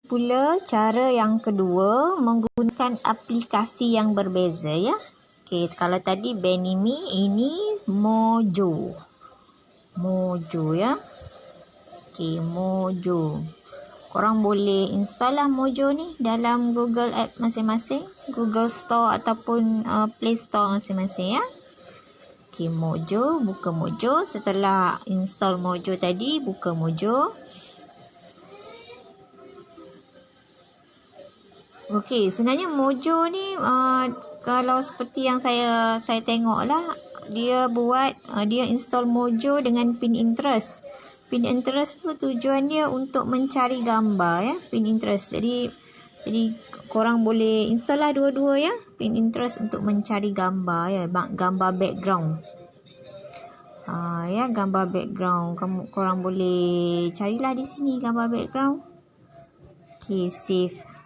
Pula cara yang kedua menggunakan aplikasi yang berbeza ya. Okey, kalau tadi Benimi, ini Mojo. Mojo ya. Okey, Mojo. Korang boleh install lah Mojo ni dalam Google App masing-masing, Google Store ataupun Play Store masing-masing ya. Okey, Mojo, buka Mojo. Setelah install Mojo tadi, buka Mojo. Okey, sebenarnya Mojo ni kalau seperti yang saya tengok lah, dia install Mojo dengan Pinterest. Pinterest tu tujuan dia untuk mencari gambar ya, Pinterest. Jadi korang boleh install lah dua-dua ya, Pinterest untuk mencari gambar ya, gambar background. Ya, gambar background. Korang boleh carilah di sini gambar background. Okey, save.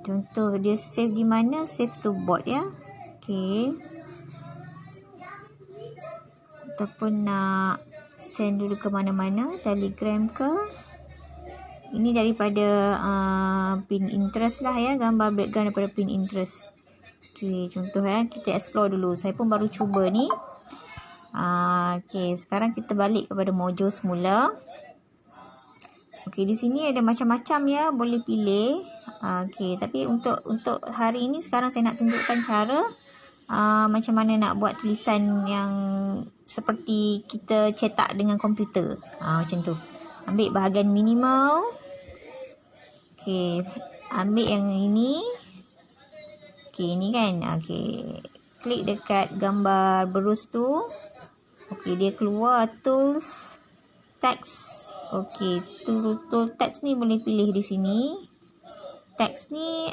Contoh dia save di mana? Save to board ya. Okey. Ataupun nak send dulu ke mana-mana, Telegram ke. Ini daripada Pinterest lah ya, gambar background daripada Pinterest. Okey, contoh ya, kita explore dulu. Saya pun baru cuba ni. Okey, sekarang kita balik kepada Mojo semula. Okey, di sini ada macam-macam ya, boleh pilih. Okey, tapi untuk hari ini sekarang saya nak tunjukkan cara macam mana nak buat tulisan yang seperti kita cetak dengan komputer. Macam tu. Ambil bahagian minimal. Okey, ambil yang ini. Okey, ini kan. Okey, klik dekat gambar berus tu. Okey, dia keluar tools text. Okey, tool text ni boleh pilih di sini. Text ni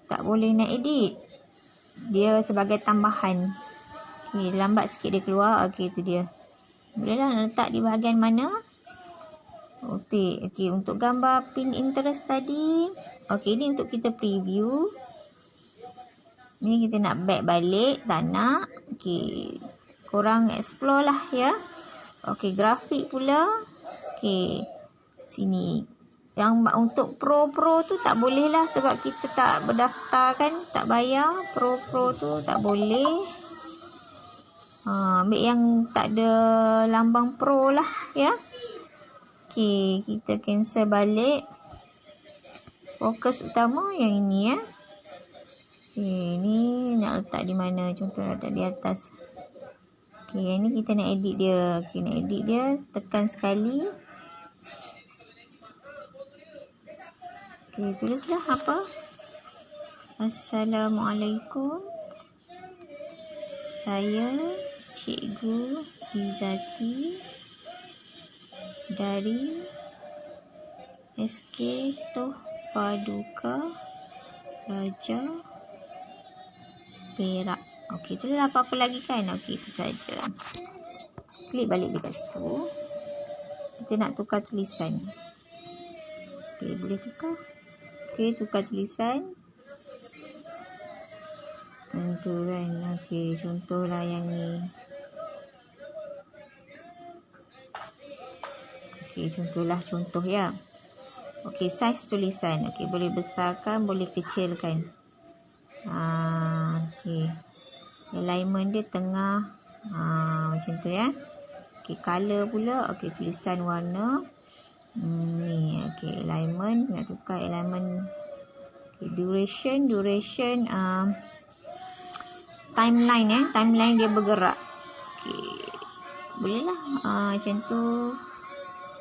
tak boleh nak edit. Dia sebagai tambahan. Okey, lambat sikit dia keluar. Okey, itu dia. Bolehlah nak letak di bahagian mana. Okey, untuk gambar Pinterest tadi. Okey, ini untuk kita preview. Ni kita nak back balik, tak nak. Okey, korang explore lah ya. Okey, grafik pula. Okey, sini. Yang untuk pro tu tak boleh lah sebab kita tak berdaftar kan, tak bayar. Pro tu tak boleh. Ambil yang tak ada lambang pro lah ya. Okey, kita cancel balik. Fokus utama yang ini ya. Okey, ni nak letak di mana? Contoh nak letak di atas. Okey, yang ni kita nak edit dia. Okey, nak edit dia, tekan sekali. Okey, tulislah apa? Assalamualaikum. Saya Cikgu Izzati dari SK Toh Paduka Raja Perak. Okey, tulislah apa-apa lagi kan? Okey, itu saja. Klik balik dekat situ. Kita nak tukar tulisan. Okey, boleh tukar. Okey, tukar tulisan. Itu kan. Okey, contohlah yang ni. Okey, contoh ya. Okey, saiz tulisan. Okey, boleh besarkan, boleh kecilkan. Okey. Alignment dia tengah. Macam tu ya. Okey, color pula. Okey, tulisan warna. Ni. Okey, alignment. Nak tukar alignment. Okey, duration. Timeline ya. Timeline dia bergerak. Okey. Boleh lah. Macam tu.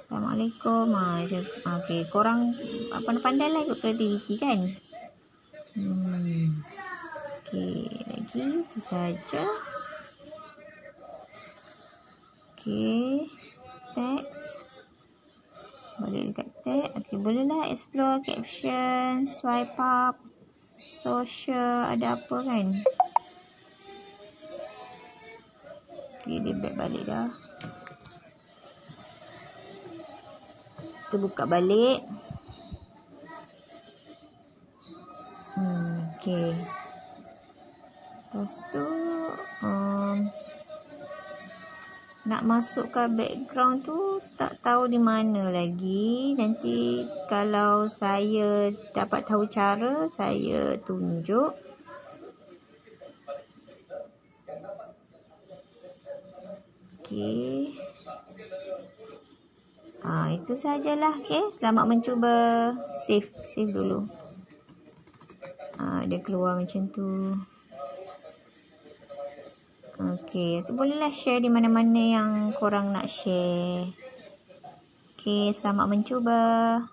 Assalamualaikum. Okey, korang pandai-pandai lah ikut kreativiti kan. Okey, lagi itu saja. Okey, text. Balik dekat text. Okey, bolehlah explore caption, swipe up, social, ada apa kan. Okey, dia back balik dah. Kita buka balik. Okey. Lepas tu nak masukkan background tu tak tahu di mana lagi. Nanti kalau saya dapat tahu cara, saya tunjuk. Okey. Itu sajalah. Okey, selamat mencuba. Save dulu. Dia keluar macam tu. Okey, tu bolehlah share di mana-mana yang korang nak share. Okey, selamat mencuba.